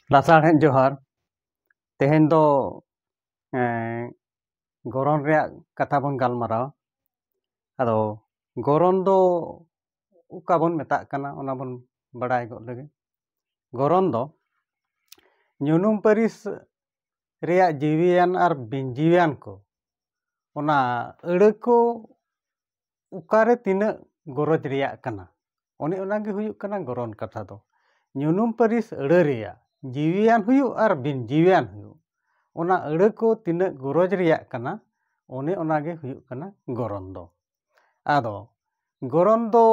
ᱞᱟᱥᱟᱲᱦᱮᱫ ᱡᱚᱦᱟᱨ ᱛᱮᱦᱮᱧ ᱫᱚ ᱜᱚᱨᱚᱱ ᱨᱮᱭᱟᱜ ᱠᱟᱛᱷᱟ ᱵᱚᱱ ᱜᱟᱞᱢᱟᱨᱟᱣᱟ ᱟᱫᱚ ᱜᱚᱨᱚᱱ ᱫᱚ ᱚᱠᱟ ᱵᱚᱱ ᱢᱮᱛᱟᱜ ᱠᱟᱱᱟ ᱚᱱᱟ ᱵᱚᱱ ᱵᱟᱲᱟᱭ ᱜᱚᱫ ᱞᱮᱜᱮ ᱜᱚᱨᱚᱱ ᱫᱚ ᱧᱩᱱᱩᱢ ᱯᱟᱹᱨᱤᱥ ᱨᱮᱭᱟᱜ ᱡᱤᱣᱤᱭᱟᱱ ᱟᱨ ᱵᱤᱱᱡᱤᱣᱤᱭᱟᱱ ᱠᱚ ᱚᱱᱟ ᱟᱹᱲᱟᱹ ko ᱚᱠᱟᱨᱮ ᱛᱤᱱᱟᱹᱜ ᱜᱚᱨᱚᱡᱽ ᱨᱮᱭᱟᱜ ᱠᱟᱱᱟ ᱚᱱᱮ ᱚᱱᱟᱜᱮ ᱦᱩᱭᱩᱜ ᱠᱟᱱᱟ ᱜᱚᱨᱚᱱ ᱠᱟᱛᱷᱟ ᱫᱚ ᱧᱩᱱᱩᱢ ᱯᱟᱹᱨᱤᱥ ᱟᱹᱲᱟᱹ ᱨᱮᱭᱟᱜ ᱡᱤᱣᱤᱭᱟᱱ ᱦᱩᱭᱩᱜ ᱟᱨ ᱵᱤᱱᱡᱤᱣᱤᱭᱟᱱ ᱦᱩᱭᱩᱜ ᱚᱱᱟ ᱟᱹᱲᱟᱹ ko ᱛᱤᱱᱟᱹᱜ ᱜᱚᱨᱚᱡᱽ ᱨᱮᱭᱟᱜ ᱠᱟᱱᱟ ᱚᱱᱮ ᱚᱱᱟᱜᱮ ᱦᱩᱭᱩᱜ ᱠᱟᱱᱟ ᱜᱚᱨᱚᱱ ᱫᱚ ᱟᱫᱚ ᱜᱚᱨᱚᱱ ᱫᱚ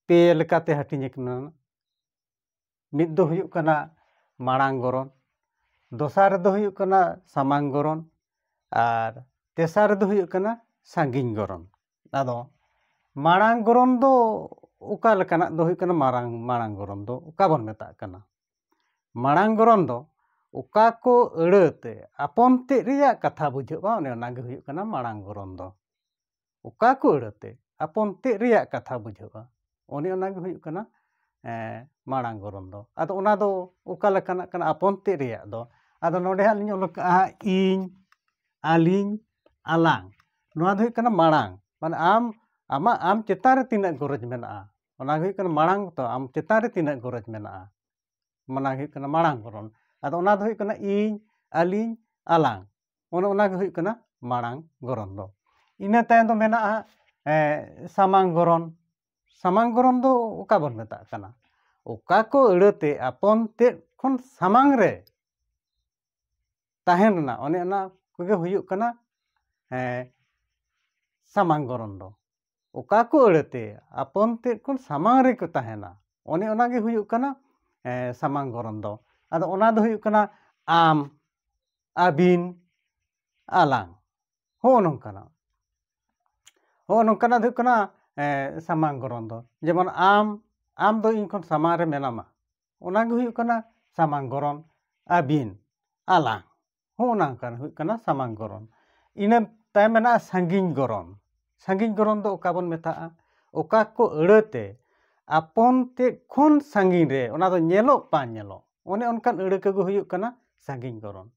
ᱯᱮ ᱞᱮᱠᱟᱛᱮ ᱦᱟᱹᱴᱤᱧ ᱟᱠᱟᱱᱟ ᱢᱤᱫ ᱫᱚ ᱦᱩᱭᱩᱜ ᱠᱟᱱᱟ ᱢᱟᱲᱟᱝ ᱜᱚᱨᱚᱱ ᱫᱚᱥᱟᱨ ᱨᱮᱫᱚ ᱦᱩᱭᱩᱜ ᱠᱟᱱᱟ ᱥᱟᱢᱟᱝ ᱜᱚᱨᱚᱱ ᱟᱨ ᱛᱮᱥᱟᱨ ᱨᱮᱫᱚ ᱦᱩᱭᱩᱜ ᱠᱟᱱᱟ ᱥᱟᱺᱜᱤᱧ ᱜᱚᱨᱚᱱ ᱟᱫᱚ ᱢᱟᱲᱟᱝ ᱜᱚᱨᱚᱱ ᱫᱚ ᱚᱠᱟ ᱞᱮᱠᱟᱱᱟᱜ ᱫᱚ ᱦᱩᱭᱩᱜ ᱠᱟᱱᱟ ᱢᱟᱲᱟᱝ ᱜᱚᱨᱚᱱ ᱫᱚ ᱚᱠᱟ ᱵᱚᱱ ᱢᱮᱛᱟᱜ ᱠᱟᱱᱟ ᱢᱟᱲᱟᱝ ᱜᱚᱨᱚᱱ ᱫᱚ ᱚᱠᱟ ᱠᱚ ᱟᱹᱲᱟᱹᱛᱮ ᱟᱯᱚᱱ ᱛᱮᱫ ᱨᱮᱭᱟᱜ ᱠᱟᱛᱷᱟ ᱵᱩᱡᱷᱟᱹᱜᱼᱟ ᱚᱱᱮ ᱚᱱᱟᱜᱮ ᱦᱩᱭᱩᱜ ᱠᱟᱱᱟ ᱢᱟᱲᱟᱝ ᱜᱚᱨᱚᱱ ᱫᱚ ᱚᱠᱟ ᱠᱚ ᱟᱹᱲᱟᱹᱛᱮ ᱟᱯᱚᱱ ᱛᱮᱫ ᱨᱮᱭᱟᱜ ᱠᱟᱛᱷᱟ ᱵᱩᱡᱷᱟᱹᱜᱼᱟ ᱚᱱᱮ ᱚᱱᱟᱜᱮ ᱦᱩᱭᱩᱜ ᱠᱟᱱᱟ ᱢᱟᱲᱟᱝ ᱜᱚᱨᱚᱱ ᱫᱚ ᱟᱫᱚ ᱚᱱᱟ ᱫᱚ ᱚᱠᱟ ᱞᱮᱠᱟᱱᱟᱜ ᱠᱟᱱᱟ ᱟᱯᱚᱱ ᱛᱮᱫ ᱨᱮᱭᱟᱜ ᱫᱚ ᱟᱫᱚ ᱱᱚᱰᱮ ᱦᱟᱸᱜ ᱞᱤᱧ ᱚᱞ ᱠᱟᱜᱼᱟ ᱤᱧ ᱟᱹᱞᱤᱧ ᱟᱞᱟᱝ ᱱᱚᱣᱟ ᱫᱚ ᱦᱩᱭᱩᱜ ᱠᱟᱱᱟ ᱢᱟᱲᱟᱝ ᱢᱟᱱᱮ ᱟᱢ ᱪᱮᱛᱟᱱ ᱨᱮ ᱛᱤᱱᱟᱹᱜ ᱜᱚᱨᱚᱡᱽ ᱢᱮᱱᱟᱜᱼᱟ ᱚᱱᱟ ᱦᱩᱭᱩᱜ ᱠᱟᱱᱟ ᱢᱟᱲᱟᱝ ᱛᱚ ᱟᱢ ᱪᱮᱛᱟᱱ ᱨᱮ ᱛᱤᱱᱟᱹᱜ ᱜᱚᱨᱚᱡᱽ ᱢᱮᱱᱟᱜᱼᱟ ᱚᱱᱟ ᱦᱩᱭᱩᱜ ᱠᱟᱱᱟ ᱢᱟᱲᱟᱝ ᱜᱚᱨᱚᱱ ᱟᱫᱚ ᱚᱱᱟ ᱫᱚ ᱦᱩᱭᱩᱜ ᱠᱟᱱᱟ ᱤᱧ ᱟᱹᱞᱤᱧ ᱟᱞᱟᱝ ᱚᱱᱮ ᱚᱱᱟᱜᱮ ᱦᱩᱭᱩᱜ ᱠᱟᱱᱟ ᱢᱟᱲᱟᱝ ᱜᱚᱨᱚᱱ ᱫᱚ ᱤᱱᱟᱹ ᱛᱟᱭᱚᱢ ᱫᱚ ᱢᱮᱱᱟᱜᱼᱟ ᱥᱟᱢᱟᱝ ᱜᱚᱨᱚᱱ ᱫᱚ ᱚᱠᱟ ᱵᱚᱱ ᱢᱮᱛᱟᱜ ᱠᱟᱱᱟ ᱚᱠᱟ ko ᱟᱹᱲᱟᱹᱛᱮ ᱟᱯᱚᱱ ᱛᱮᱫ ᱠᱷᱚᱱ ᱥᱟᱢᱟᱝ ᱨᱮ ᱛᱟᱦᱮᱱ ᱨᱮᱱᱟᱜ ᱚᱱᱮ ᱚᱱᱟ ᱠᱚᱜᱮ ᱦᱩᱭᱩᱜ ᱠᱟᱱᱟ ᱥᱟᱢᱟᱝ ᱜᱚᱨᱚᱱ ᱫᱚ ᱚᱠᱟ ko ᱟᱹᱲᱟᱹᱛᱮ ᱟᱯᱚᱱ ᱛᱮᱫ ᱠᱷᱚᱱ ᱥᱟᱢᱟᱝ ᱨᱮᱠᱚ ᱛᱟᱦᱮᱱᱟ ᱚᱱᱮ ᱚᱱᱟᱜᱮ ᱦᱩᱭᱩᱜ ᱠᱟᱱᱟ ᱥᱟᱢᱟᱝ ᱜᱚᱨᱚᱱ ᱫᱚ ᱟᱫᱚ ᱚᱱᱟ ᱫᱚ ᱦᱩᱭᱩᱜ ᱠᱟᱱᱟ ᱟᱢ ᱟᱹᱵᱤᱱ ᱟᱞᱟᱝ ᱦᱚᱸ ᱱᱚᱝᱠᱟᱱᱟᱜ ᱫᱚ ᱦᱩᱭᱩᱜ ᱠᱟᱱᱟ ᱥᱟᱢᱟᱝ ᱜᱚᱨᱚᱱ ᱫᱚ ᱡᱮᱢᱚᱱ ᱟᱢ ᱫᱚ ᱤᱧ ᱠᱷᱚᱱ ᱥᱟᱢᱟᱝ ᱨᱮ ᱢᱮᱱᱟᱢᱟ ᱚᱱᱟᱜᱮ ᱦᱩᱭᱩᱜ ᱠᱟᱱᱟ ᱥᱟᱢᱟᱝ ᱜᱚᱨᱚᱱ ᱟᱹᱵᱤᱱ ᱟᱞᱟᱝ ᱦᱚᱸ ᱱᱚᱝᱠᱟᱱ ᱦᱩᱭᱩᱜ ᱠᱟᱱᱟ ᱥᱟᱢᱟᱝ ᱜᱚᱨᱚᱱ ᱤᱱᱟᱹ ᱛᱟᱭᱚᱢ ᱢᱮᱱᱟᱜᱼᱟ ᱥᱟᱺᱜᱤᱧ ᱜᱚᱨᱚᱱ ᱫᱚ ᱚᱠᱟ ᱵᱚᱱ ᱢᱮᱛᱟᱜᱼᱟ ᱚᱠᱟ ko ᱟᱹᱲᱟᱹᱛᱮ ᱟᱯᱚᱱ ᱛᱮᱫ ᱠᱷᱚᱱ ᱥᱟᱺᱜᱤᱧ ᱨᱮ ᱚᱱᱟ ᱫᱚ ᱧᱮᱞᱚᱜ ᱵᱟᱝ ᱧᱮᱞᱚᱜ ᱚᱱᱮ ᱚᱱᱠᱟᱱ ᱟᱹᱲᱟᱹ ᱠᱚᱜᱮ ᱦᱩᱭᱩᱜ ᱠᱟᱱᱟ ᱥᱟᱺᱜᱤᱧ ᱜᱚᱨᱚᱱ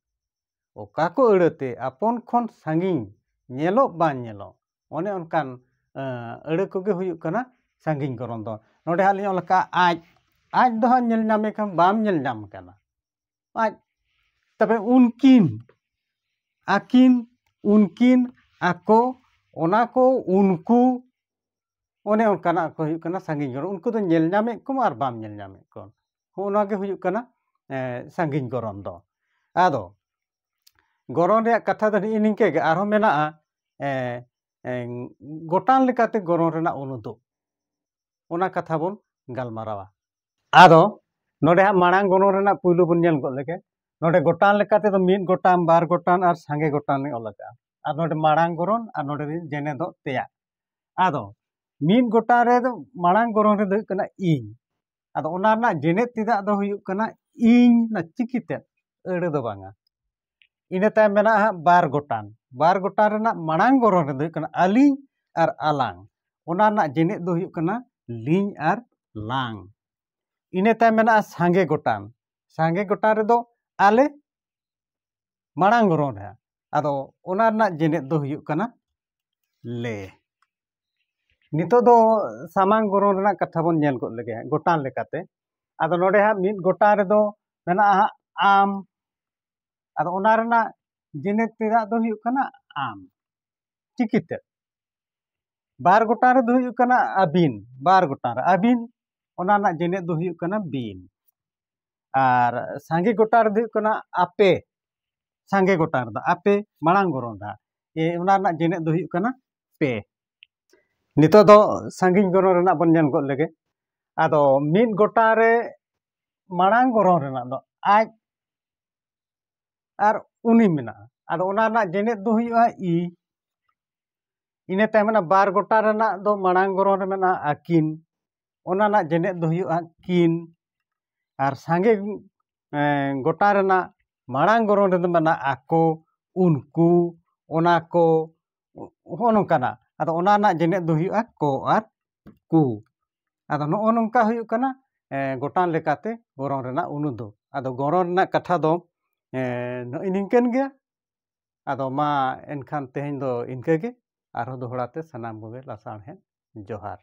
ᱚᱠᱟ ko ᱟᱹᱲᱟᱹᱛᱮ ᱟᱯᱚᱱ ᱠᱷᱚᱱ ᱥᱟᱺᱜᱤᱧ ᱧᱮᱞᱚᱜ ᱵᱟᱝ ᱧᱮᱞᱚᱜ ᱚᱱᱮ ᱚᱱᱠᱟᱱ ᱟᱹᱲᱟᱹ ᱠᱚᱜᱮ ᱦᱩᱭᱩᱜ ᱠᱟᱱᱟ ᱥᱟᱺᱜᱤᱧ ᱜᱚᱨᱚᱱ ᱫᱚ ᱱᱚᱰᱮ ᱦᱟᱸᱜ ᱞᱤᱧ ᱚᱞ ᱠᱟᱜᱼᱟ ᱟᱡ ᱫᱚ ᱦᱟᱸᱜ ᱧᱮᱞ ᱧᱟᱢᱮ ᱠᱷᱟᱱ ᱵᱟᱢ ᱧᱮᱞ ᱧᱟᱢ ᱠᱟᱱᱟ ᱟᱡ ᱛᱚᱵᱮ ᱩᱱᱠᱤᱱ ᱟᱹᱠᱤᱱ ᱩᱱᱠᱤᱱ ᱟᱠᱚ ᱚᱱᱟ ko ᱩᱱᱠᱩ ᱚᱱᱮ ᱚᱱᱠᱟᱱᱟᱜ ko ᱦᱩᱭᱩᱜ ᱠᱟᱱᱟ ᱥᱟᱺᱜᱤᱧ ᱜᱚᱨᱚᱱ ᱩᱱᱠᱩ ᱫᱚ ᱧᱮᱞ ᱧᱟᱢᱮᱫ ᱠᱚᱢ ᱟᱨ ᱵᱟᱢ ᱧᱮᱞ ᱧᱟᱢᱮᱫ ᱠᱚ ᱚᱱᱟᱜᱮ ᱦᱩᱭᱩᱜ ᱠᱟᱱᱟ ᱥᱟᱺᱜᱤᱧ ᱜᱚᱨᱚᱱ ᱫᱚ ᱟᱫᱚ ᱜᱚᱨᱚᱱ ᱨᱮᱭᱟᱜ ᱠᱟᱛᱷᱟ ᱫᱚ ᱱᱤᱝᱠᱟᱹ ᱜᱮ ᱟᱨᱦᱚᱸ ᱢᱮᱱᱟᱜᱼᱟ ᱜᱚᱴᱟᱝ ᱞᱮᱠᱟᱛᱮ ᱜᱚᱨᱚᱱ ᱨᱮᱱᱟᱜ ᱩᱱᱩᱫᱩᱜ ᱚᱱᱟ ᱠᱟᱛᱷᱟ ᱵᱚᱱ ᱜᱟᱞᱢᱟᱨᱟᱣᱟ ᱟᱫᱚ ᱱᱚᱰᱮ ᱦᱟᱸᱜ ᱢᱟᱲᱟᱝ ᱜᱚᱨᱚᱱ ᱨᱮᱱᱟᱜ ᱯᱩᱭᱞᱩ ᱵᱚᱱ ᱧᱮᱞ ᱜᱚᱫ ᱞᱮᱜᱮ ᱱᱚᱰᱮ ᱜᱚᱴᱟᱝ ᱞᱮᱠᱟ ᱛᱮᱫᱚ ᱢᱤᱫ ᱜᱚᱴᱟᱝ ᱵᱟᱨ ᱜᱚᱴᱟᱝ ᱟᱨ ᱥᱟᱸᱜᱮ ᱜᱚᱴᱟᱝ ᱞᱤᱧ ᱚᱞ ᱠᱟᱜᱼᱟ ᱟᱨ ᱱᱚᱰᱮ ᱢᱟᱲᱟᱝ ᱜᱚᱨᱚᱱ ᱟᱨ ᱱᱚᱰᱮ ᱡᱮᱱᱮᱫᱚᱜ ᱛᱮᱭᱟᱜ ᱟᱫᱚ ᱢᱤᱫ ᱜᱚᱴᱟᱝ ᱨᱮᱫᱚ ᱢᱟᱲᱟᱝ ᱜᱚᱨᱚᱱ ᱨᱮᱫᱚ ᱦᱩᱭᱩᱜ ᱠᱟᱱᱟ ᱤᱧ ᱟᱫᱚ ᱚᱱᱟ ᱨᱮᱱᱟᱜ ᱡᱮᱱᱮᱫ ᱛᱮᱫᱟᱜ ᱫᱚ ᱦᱩᱭᱩᱜ ᱠᱟᱱᱟ ᱤᱧ ᱚᱱᱟ ᱪᱤᱠᱤᱛᱮ ᱟᱹᱲᱟᱹ ᱫᱚ ᱵᱟᱝᱟ ᱤᱱᱟᱹ ᱛᱟᱭᱚᱢ ᱢᱮᱱᱟᱜᱼᱟ ᱵᱟᱨ ᱜᱚᱴᱟᱝ ᱨᱮᱱᱟᱜ ᱢᱟᱲᱟᱝ ᱜᱚᱨᱚᱱ ᱨᱮᱫᱚ ᱦᱩᱭᱩᱜ ᱠᱟᱱᱟ ᱟᱹᱞᱤᱧ ᱟᱨ ᱟᱞᱟᱝ ᱚᱱᱟ ᱨᱮᱱᱟᱜ ᱡᱮᱱᱮᱫ ᱫᱚ ᱦᱩᱭᱩᱜ ᱠᱟᱱᱟ ᱞᱤᱧ ᱟᱨ ᱞᱟᱝ ᱤᱱᱟᱹ ᱛᱟᱭᱚᱢ ᱢᱮᱱᱟᱜᱼᱟ ᱥᱟᱸᱜᱮ ᱜᱚᱴᱟᱝ ᱨᱮᱫᱚ ᱟᱞᱮ ᱢᱟᱲᱟᱝ ᱜᱚᱨᱚᱱ ᱨᱮ ᱟᱫᱚ ᱚᱱᱟ ᱨᱮᱱᱟᱜ ᱡᱮᱱᱮᱫ ᱫᱚ ᱦᱩᱭᱩᱜ ᱠᱟᱱᱟ ᱞᱮ ᱱᱤᱛᱚᱜ ᱫᱚ ᱥᱟᱢᱟᱝ ᱜᱚᱨᱚᱱ ᱨᱮᱱᱟᱜ ᱠᱟᱛᱷᱟ ᱵᱚᱱ ᱧᱮᱞ ᱜᱚᱫ ᱞᱮᱜᱮ ᱜᱚᱴᱟᱝ ᱞᱮᱠᱟᱛᱮ ᱟᱫᱚ ᱱᱚᱰᱮ ᱦᱟᱸᱜ ᱢᱤᱫ ᱜᱚᱴᱟᱝ ᱨᱮᱫᱚ ᱢᱮᱱᱟᱜᱼᱟ ᱟᱢ ᱟᱫᱚ ᱚᱱᱟ ᱨᱮᱱᱟᱜ ᱡᱮᱱᱮᱫ ᱛᱮᱫᱟᱜ ᱫᱚ ᱦᱩᱭᱩᱜ ᱠᱟᱱᱟ ᱟᱢ ᱪᱤᱠᱤᱛᱮ ᱵᱟᱨ ᱜᱚᱴᱟᱝ ᱨᱮᱫᱚ ᱦᱩᱭᱩᱜ ᱠᱟᱱᱟ ᱟᱹᱵᱤᱱ ᱵᱟᱨ ᱜᱚᱴᱟᱝ ᱨᱮ ᱟᱹᱵᱤᱱ ᱚᱱᱟ ᱨᱮᱱᱟᱜ ᱡᱮᱱᱮᱫ ᱫᱚ ᱦᱩᱭᱩᱜ ᱠᱟᱱᱟ ᱵᱤᱱ ᱟᱨ ᱥᱟᱸᱜᱮ ᱜᱚᱴᱟᱝ ᱨᱮᱫᱚ ᱦᱩᱭᱩᱜ ᱠᱟᱱᱟ ᱟᱯᱮ ᱥᱟᱸᱜᱮ ᱜᱚᱴᱟᱝ ᱨᱮᱫᱚ ᱟᱯᱮ ᱢᱟᱲᱟᱝ ᱜᱚᱨᱚᱱ ᱨᱮ ᱚᱱᱟ ᱨᱮᱱᱟᱜ ᱡᱮᱱᱮᱫ ᱫᱚ ᱦᱩᱭᱩᱜ ᱠᱟᱱᱟ ᱯᱮ ᱱᱤᱛᱚᱜ ᱫᱚ ᱥᱟᱺᱜᱤᱧ ᱜᱚᱨᱚᱱ ᱨᱮᱱᱟᱜ ᱵᱚᱱ ᱧᱮᱞ ᱜᱚᱫ ᱞᱮᱜᱮ ᱟᱫᱚ ᱢᱤᱫ ᱜᱚᱴᱟᱝ ᱨᱮ ᱢᱟᱲᱟᱝ ᱜᱚᱨᱚᱱ ᱨᱮᱱᱟᱜ ᱫᱚ ᱟᱡ ᱟᱨ ᱩᱱᱤ ᱢᱮᱱᱟᱜᱼᱟ ᱟᱫᱚ ᱚᱱᱟ ᱨᱮᱱᱟᱜ ᱡᱮᱱᱮᱫ ᱫᱚ ᱦᱩᱭᱩᱜᱼᱟ ᱤ ᱤᱱᱟᱹ ᱛᱟᱭᱚᱢ ᱢᱮᱱᱟᱜᱼᱟ ᱵᱟᱨ ᱜᱚᱴᱟᱝ ᱨᱮᱱᱟᱜ ᱫᱚ ᱢᱟᱲᱟᱝ ᱜᱚᱨᱚᱱ ᱨᱮ ᱢᱮᱱᱟᱜᱼᱟ ᱟᱹᱠᱤᱱ ᱚᱱᱟ ᱨᱮᱱᱟᱜ ᱡᱮᱱᱮᱫ ᱫᱚ ᱦᱩᱭᱩᱜᱼᱟ ᱠᱤᱱ ᱟᱨ ᱥᱟᱸᱜᱮ ᱜᱚᱴᱟᱝ ᱨᱮᱱᱟᱜ ᱢᱟᱲᱟᱝ ᱜᱚᱨᱚᱱ ᱨᱮᱫᱚ ᱢᱮᱱᱟᱜᱼᱟ ᱟᱠᱚ ᱩᱱᱠᱩ ᱚᱱᱟ ᱠᱚ ᱦᱚᱸᱜᱼᱚ ᱱᱚᱝᱠᱟᱱᱟᱜ ᱟᱫᱚ ᱚᱱᱟ ᱨᱮᱱᱟᱜ ᱡᱮᱱᱮᱫ ᱫᱚ ᱦᱩᱭᱩᱜᱼᱟ ᱠᱚ ᱟᱨ ᱠᱩ ᱟᱫᱚ ᱱᱚᱜᱼᱚ ᱱᱚᱝᱠᱟ ᱦᱩᱭᱩᱜ ᱠᱟᱱᱟ गोटान लेकाते गरम रेना उनुदो आदो गरम रेना कथा दो नई निंकन गया आदो मा एनखान तेहें दो इनके गे आरो दोहड़ाते सनाम कोगे लासाण है जोहार।